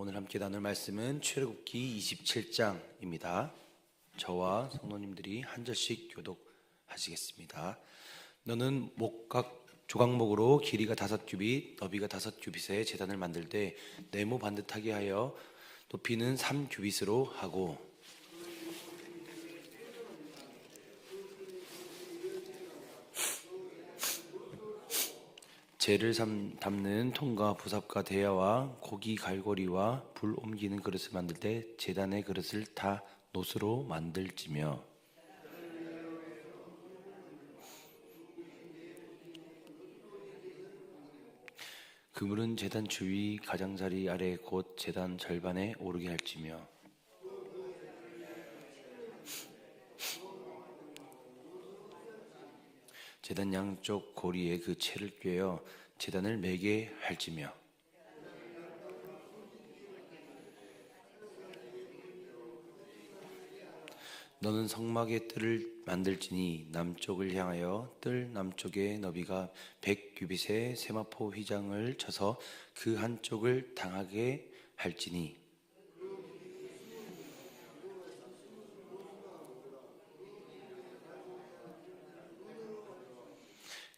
오늘 함께 나눌 말씀은 출애굽기 27장입니다. 저와 성도님들이 한 절씩 교독하시겠습니다. 너는 목각 조각목으로 길이가 5규빗, 너비가 5규빗의 제단을 만들 때 네모 반듯하게 하여 높이는 3규빗으로 하고 재를 담는 통과 부삽과 대야와 고기 갈고리와 불 옮기는 그릇을 만들 때 제단의 그릇을 다 노스로 만들지며 그물은 제단 주위 가장자리 아래 곧 제단 절반에 오르게 할지며 제단 양쪽 고리에 그 채를 꿰어 제단을 매게 할지며 너는 성막의 뜰을 만들지니 남쪽을 향하여 뜰 남쪽의 너비가 100규빗의 세마포 휘장을 쳐서 그 한쪽을 당하게 할지니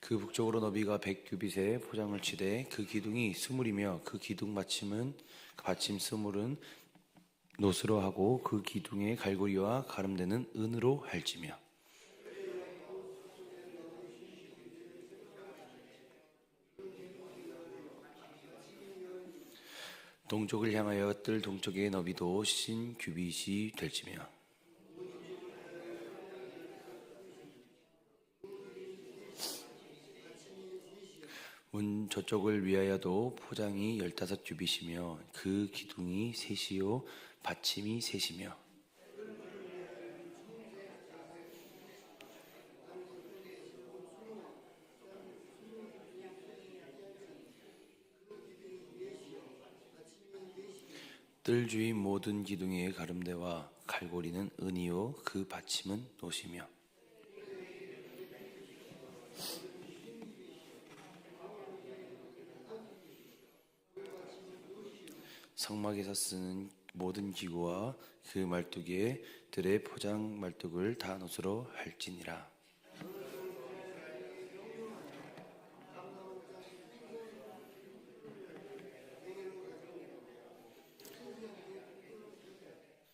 그 북쪽으로 너비가 100규빗의 포장을 치되 그 기둥이 스물이며 그 기둥 받침 스물은 노스로 하고 그 기둥의 갈고리와 가름대는 은으로 할지며 동쪽을 향하여 뜰 동쪽의 너비도 50규빗이 될지며 문 저쪽을 위하여도 포장이 15규빗이며 그 기둥이 셋이요 받침이 셋이며 뜰 주위 모든 기둥의 가름대와 갈고리는 은이요 그 받침은 노시며 성막에서 쓰는 모든 기구와 그 말뚝들의 포장 말뚝을 다 노스로 할지니라.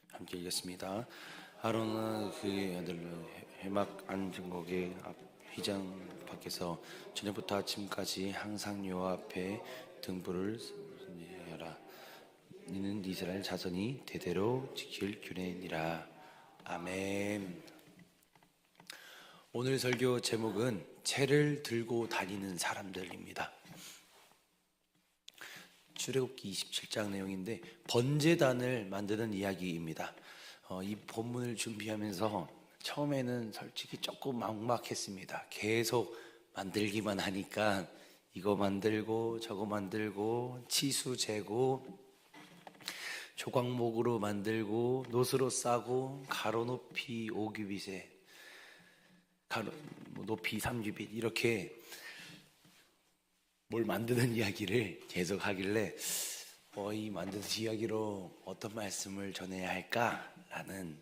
함께 읽겠습니다. 아론은 그의 아들로 회막 앉은 거기 앞 휘장 밖에서 저녁부터 아침까지 항상 여호와 앞에 등불을 하라. 이는 이스라엘 자손이 대대로 지킬 규례니라. 아멘. 오늘 설교 제목은 채를 들고 다니는 사람들입니다. 출애굽기 27장 내용인데 번제단을 만드는 이야기입니다. 이 본문을 준비하면서 처음에는 솔직히 조금 막막했습니다. 계속 만들기만 하니까 이거 만들고 저거 만들고 치수 재고 조각목으로 만들고 노스로 싸고 가로 높이 5규빗에 가로 높이 3규빗 이렇게 뭘 만드는 이야기를 계속 하길래 이 만드는 이야기로 어떤 말씀을 전해야 할까라는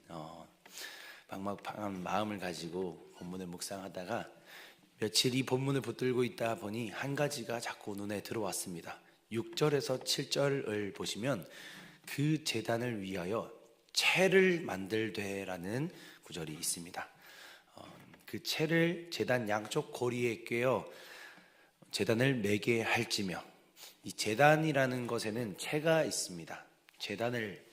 막막한 마음을 가지고 본문을 묵상하다가 며칠 이 본문을 붙들고 있다 보니 한 가지가 자꾸 눈에 들어왔습니다. 6절에서 7절을 보시면 그 제단을 위하여 채를 만들되라는 구절이 있습니다. 그 채를 제단 양쪽 고리에 꿰어 제단을 매게 할지며 이 제단이라는 것에는 채가 있습니다. 제단을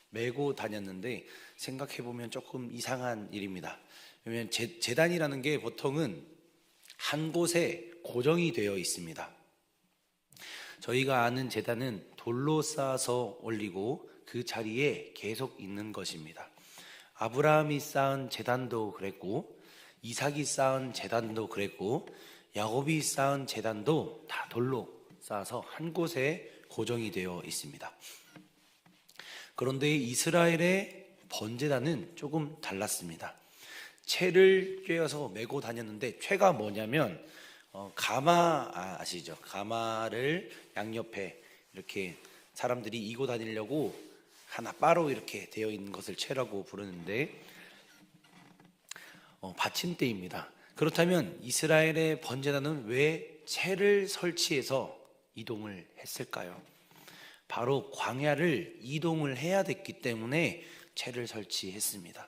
메고 다녔는데 생각해보면 조금 이상한 일입니다. 왜냐하면 제단이라는 게 보통은 한 곳에 고정이 되어 있습니다. 저희가 아는 제단은 돌로 쌓아서 올리고 그 자리에 계속 있는 것입니다. 아브라함이 쌓은 제단도 그랬고 이삭이 쌓은 제단도 그랬고 야곱이 쌓은 제단도 다 돌로 쌓아서 한 곳에 고정이 되어 있습니다. 그런데 이스라엘의 번제단은 조금 달랐습니다. 채를 꿰어서 메고 다녔는데 채가 뭐냐면 가마 아시죠? 가마를 양옆에 이렇게 사람들이 이고 다니려고 하나 바로 이렇게 되어 있는 것을 채라고 부르는데 받침대입니다. 그렇다면 이스라엘의 번제단은 왜 채를 설치해서 이동을 했을까요? 바로 광야를 이동을 해야 됐기 때문에 채를 설치했습니다.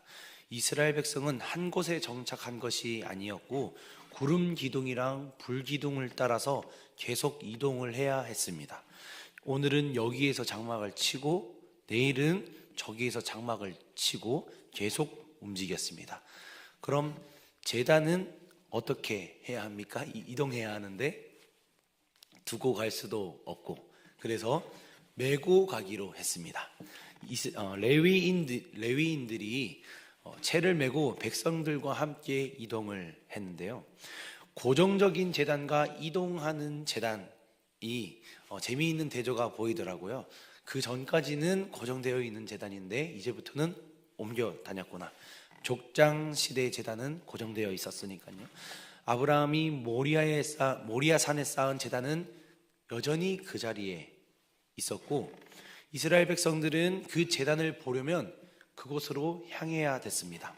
이스라엘 백성은 한 곳에 정착한 것이 아니었고 구름 기둥이랑 불 기둥을 따라서 계속 이동을 해야 했습니다. 오늘은 여기에서 장막을 치고 내일은 저기에서 장막을 치고 계속 움직였습니다. 그럼 제단은 어떻게 해야 합니까? 이동해야 하는데 두고 갈 수도 없고 그래서 메고 가기로 했습니다. 레위인들이 채를 메고 백성들과 함께 이동을 했는데요. 고정적인 제단과 이동하는 제단이 재미있는 대조가 보이더라고요. 그 전까지는 고정되어 있는 제단인데 이제부터는 옮겨 다녔구나. 족장 시대의 제단은 고정되어 있었으니까요. 아브라함이 모리아 산에 쌓은 제단은 여전히 그 자리에 있었고 이스라엘 백성들은 그 제단을 보려면 그곳으로 향해야 됐습니다.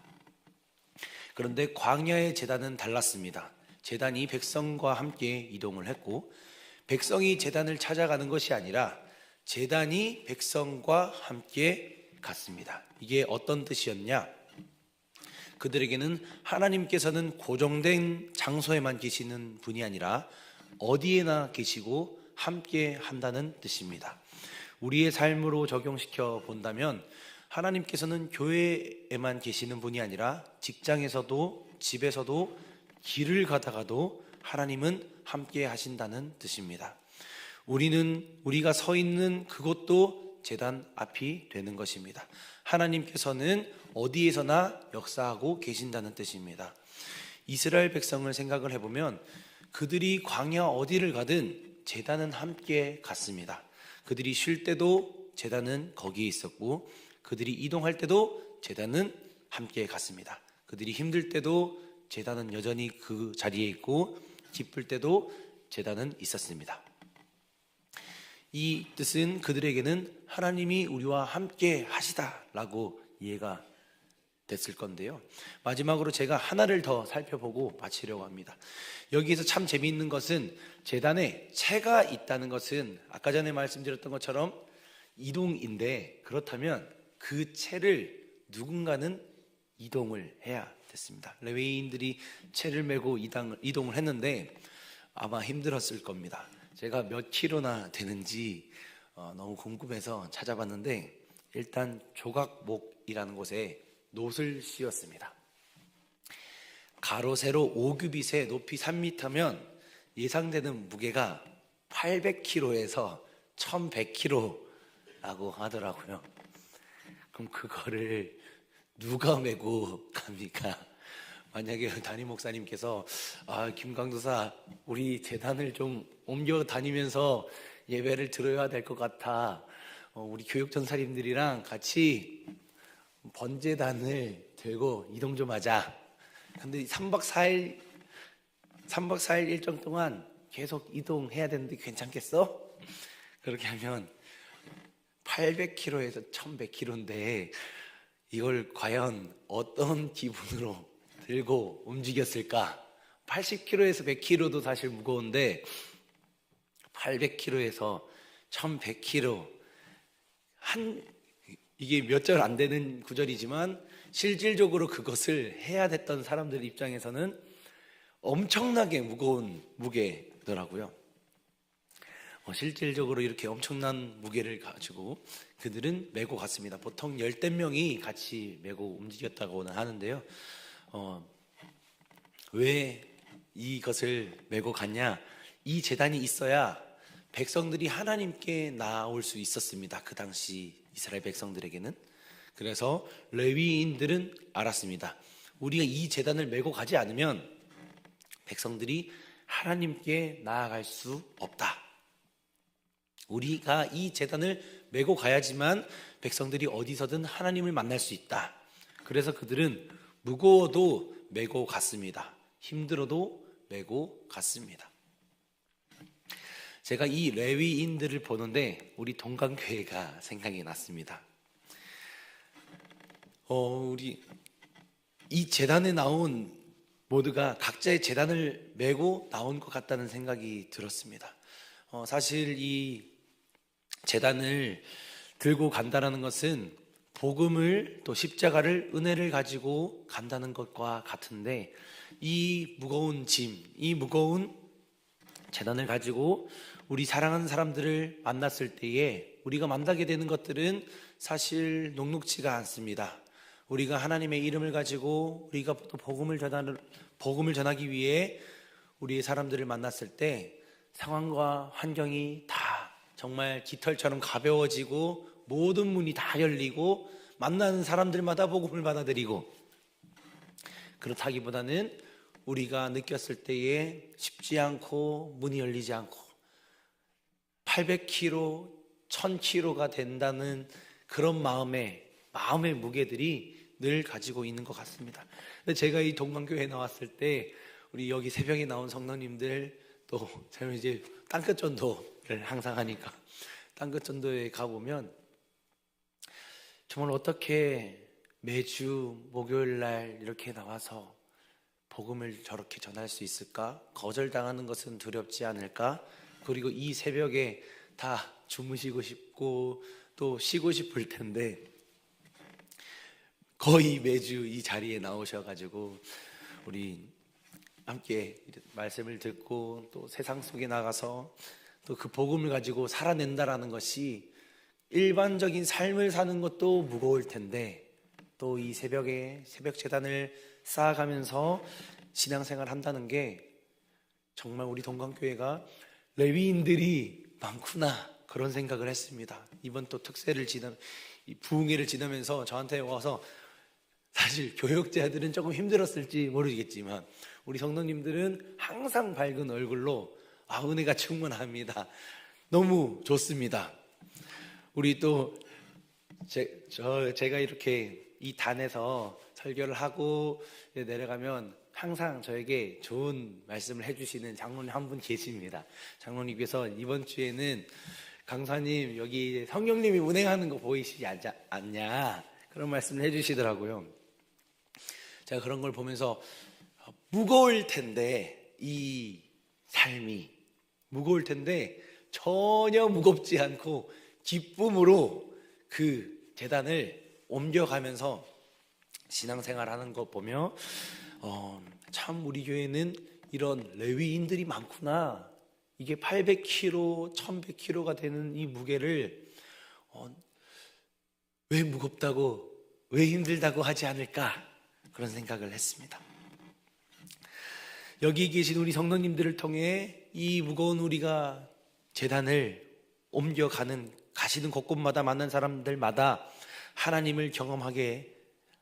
그런데 광야의 제단은 달랐습니다. 제단이 백성과 함께 이동을 했고 백성이 제단을 찾아가는 것이 아니라 제단이 백성과 함께 갔습니다. 이게 어떤 뜻이었냐? 그들에게는 하나님께서는 고정된 장소에만 계시는 분이 아니라 어디에나 계시고 함께 한다는 뜻입니다. 우리의 삶으로 적용시켜 본다면 하나님께서는 교회에만 계시는 분이 아니라 직장에서도 집에서도 길을 가다가도 하나님은 함께 하신다는 뜻입니다. 우리가 서 있는 그곳도 제단 앞이 되는 것입니다. 하나님께서는 어디에서나 역사하고 계신다는 뜻입니다. 이스라엘 백성을 생각을 해보면 그들이 광야 어디를 가든 제단은 함께 갔습니다. 그들이 쉴 때도 제단은 거기에 있었고 그들이 이동할 때도 제단은 함께 갔습니다. 그들이 힘들 때도 제단은 여전히 그 자리에 있고 기쁠 때도 제단은 있었습니다. 이 뜻은 그들에게는 하나님이 우리와 함께 하시다라고 이해가 됐을 건데요. 마지막으로 제가 하나를 더 살펴보고 마치려고 합니다. 여기에서 참 재미있는 것은 제단에 채가 있다는 것은 아까 전에 말씀드렸던 것처럼 이동인데 그렇다면 그 채를 누군가는 이동을 해야 됐습니다. 레위인들이 채를 메고 이동을 했는데 아마 힘들었을 겁니다. 제가 몇 킬로나 되는지 너무 궁금해서 찾아봤는데 일단 조각목이라는 곳에 놋을 씌웠습니다. 가로 세로 5규빗에 높이 3m면 예상되는 무게가 800kg에서 1100kg라고 하더라고요. 그럼 그거를 누가 메고 갑니까? 만약에 담임 목사님께서 김강도사 우리 제단을 좀 옮겨 다니면서 예배를 드려야 될 것 같아. 우리 교육전사님들이랑 같이 번제단을 들고 이동 좀 하자. 근데 3박 4일 일정 동안 계속 이동해야 되는데 괜찮겠어? 그렇게 하면 800km에서 1100km인데 이걸 과연 어떤 기분으로 들고 움직였을까? 80km에서 100km도 사실 무거운데 800km에서 1100km 이게 몇 절 안 되는 구절이지만 실질적으로 그것을 해야 됐던 사람들 입장에서는 엄청나게 무거운 무게더라고요. 실질적으로 이렇게 엄청난 무게를 가지고 그들은 메고 갔습니다. 보통 10대 명이 같이 메고 움직였다고는 하는데요. 왜 이것을 메고 갔냐? 이 제단이 있어야 백성들이 하나님께 나올 수 있었습니다. 그 당시 이스라엘 백성들에게는. 그래서 레위인들은 알았습니다. 우리가 이 제단을 메고 가지 않으면 백성들이 하나님께 나아갈 수 없다. 우리가 이 제단을 메고 가야지만 백성들이 어디서든 하나님을 만날 수 있다. 그래서 그들은 무거워도 메고 갔습니다. 힘들어도 메고 갔습니다. 제가 이 레위인들을 보는데 우리 동강교회가 생각이 났습니다. 우리 이 제단에 나온 모두가 각자의 제단을 메고 나온 것 같다는 생각이 들었습니다. 사실 이 제단을 들고 간다는 것은 복음을 또 십자가를 은혜를 가지고 간다는 것과 같은데, 이 무거운 짐, 이 무거운 제단을 가지고 우리 사랑하는 사람들을 만났을 때에 우리가 만나게 되는 것들은 사실 녹록지가 않습니다. 우리가 하나님의 이름을 가지고 우리가 또 복음을 전하기 위해 우리의 사람들을 만났을 때 상황과 환경이 다 정말 깃털처럼 가벼워지고 모든 문이 다 열리고 만나는 사람들마다 복음을 받아들이고, 그렇다기보다는 우리가 느꼈을 때에 쉽지 않고 문이 열리지 않고 800kg, 1000kg가 된다는 그런 마음의 무게들이 늘 가지고 있는 것 같습니다. 근데 제가 이 동강교회에 나왔을 때 우리 여기 새벽에 나온 성도님들, 또 저는 이제 땅끝 전도를 항상 하니까 땅끝 전도에 가보면 정말 어떻게 매주 목요일 날 이렇게 나와서 복음을 저렇게 전할 수 있을까? 거절당하는 것은 두렵지 않을까? 그리고 이 새벽에 다 주무시고 싶고 또 쉬고 싶을 텐데 거의 매주 이 자리에 나오셔가지고 우리 함께 말씀을 듣고 또 세상 속에 나가서 또 그 복음을 가지고 살아낸다라는 것이 일반적인 삶을 사는 것도 무거울 텐데, 또 이 새벽에 새벽 제단을 쌓아가면서 신앙생활 한다는 게 정말 우리 동강교회가 레위인들이 많구나, 그런 생각을 했습니다. 이번 또 특세를 부흥회를 지나면서 저한테 와서, 사실 교역자들은 조금 힘들었을지 모르겠지만 우리 성도님들은 항상 밝은 얼굴로 은혜가 충만합니다. 너무 좋습니다. 우리 또 제가 이렇게 이 단에서 설교를 하고 내려가면 항상 저에게 좋은 말씀을 해주시는 장로님 한 분 계십니다. 장로님께서 이번 주에는 강사님 여기 성령님이 운행하는 거 보이시지 않냐, 그런 말씀을 해주시더라고요. 제가 그런 걸 보면서 무거울 텐데, 이 삶이 무거울 텐데 전혀 무겁지 않고 기쁨으로 그 제단을 옮겨가면서 신앙생활하는 거 보며 참 우리 교회는 이런 레위인들이 많구나, 이게 800kg, 1100kg가 되는 이 무게를 왜 무겁다고, 왜 힘들다고 하지 않을까, 그런 생각을 했습니다. 여기 계신 우리 성도님들을 통해 이 무거운 우리가 제단을 가시는 곳곳마다 만난 사람들마다 하나님을 경험하게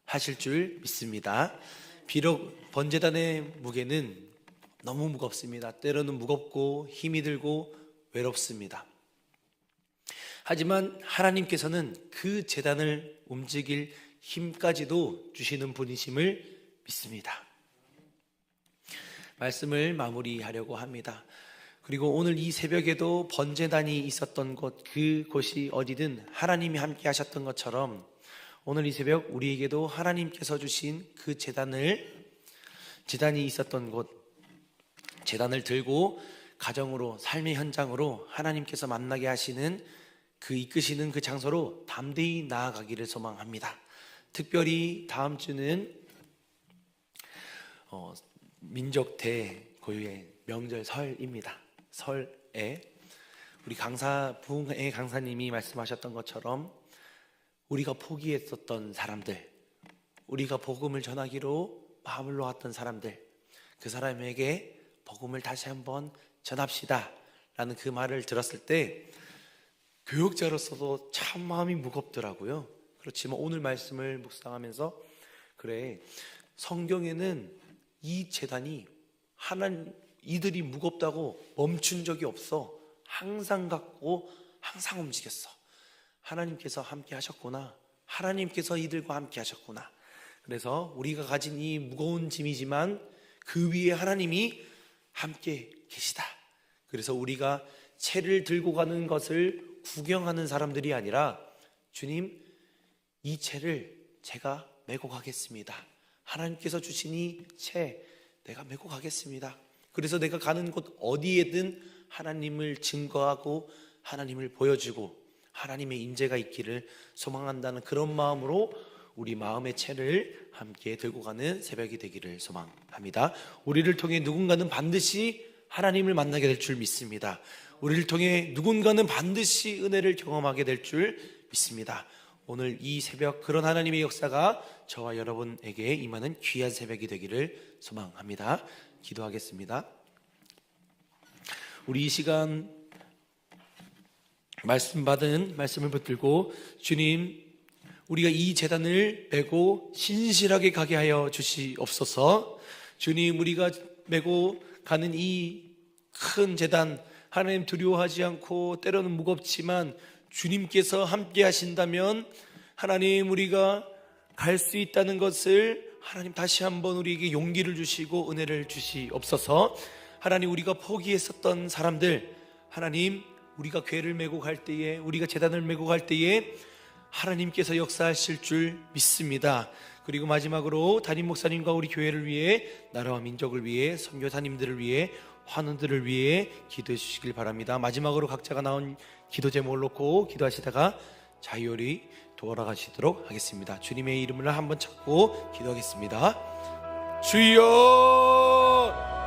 하실 줄 믿습니다. 비록 번제단의 무게는 너무 무겁습니다. 때로는 무겁고 힘이 들고 외롭습니다. 하지만 하나님께서는 그 제단을 움직일 힘까지도 주시는 분이심을 믿습니다. 말씀을 마무리하려고 합니다. 그리고 오늘 이 새벽에도 번제단이 있었던 그곳이 어디든 하나님이 함께 하셨던 것처럼 오늘 이 새벽 우리에게도 하나님께서 주신 그 제단이 있었던 곳, 제단을 들고 가정으로, 삶의 현장으로 하나님께서 만나게 하시는 이끄시는 그 장소로 담대히 나아가기를 소망합니다. 특별히 다음 주는 민족 대고유의 명절 설입니다. 설에 우리 부흥회 강사님이 말씀하셨던 것처럼 우리가 포기했었던 사람들, 우리가 복음을 전하기로 마음을 놓았던 사람들, 그 사람에게 복음을 다시 한번 전합시다 라는 그 말을 들었을 때 교육자로서도 참 마음이 무겁더라고요. 그렇지만 오늘 말씀을 묵상하면서 그래, 성경에는 이 제단이 이들이 무겁다고 멈춘 적이 없어. 항상 갖고 항상 움직였어. 하나님께서 함께 하셨구나, 하나님께서 이들과 함께 하셨구나. 그래서 우리가 가진 이 무거운 짐이지만 그 위에 하나님이 함께 계시다. 그래서 우리가 채를 들고 가는 것을 구경하는 사람들이 아니라 주님, 이 채를 제가 메고 가겠습니다. 하나님께서 주신 이 채 내가 메고 가겠습니다. 그래서 내가 가는 곳 어디에든 하나님을 증거하고 하나님을 보여주고 하나님의 인재가 있기를 소망한다는 그런 마음으로 우리 마음의 채를 함께 들고 가는 새벽이 되기를 소망합니다. 우리를 통해 누군가는 반드시 하나님을 만나게 될 줄 믿습니다. 우리를 통해 누군가는 반드시 은혜를 경험하게 될 줄 믿습니다. 오늘 이 새벽 그런 하나님의 역사가 저와 여러분에게 임하는 귀한 새벽이 되기를 소망합니다. 기도하겠습니다. 우리 이 시간 말씀을 붙들고 주님, 우리가 이 제단을 메고 신실하게 가게 하여 주시옵소서. 주님, 우리가 메고 가는 이 큰 제단, 하나님 두려워하지 않고 때로는 무겁지만 주님께서 함께 하신다면 하나님, 우리가 갈 수 있다는 것을 하나님 다시 한번 우리에게 용기를 주시고 은혜를 주시옵소서. 하나님, 우리가 포기했었던 사람들, 하나님, 우리가 궤를 메고 갈 때에, 우리가 제단을 메고 갈 때에 하나님께서 역사하실 줄 믿습니다. 그리고 마지막으로 담임 목사님과 우리 교회를 위해, 나라와 민족을 위해, 선교사님들을 위해, 환우들을 위해 기도해 주시길 바랍니다. 마지막으로 각자가 나온 기도 제목을 놓고 기도하시다가 자유리 돌아가시도록 하겠습니다. 주님의 이름을 한번 찾고 기도하겠습니다. 주여!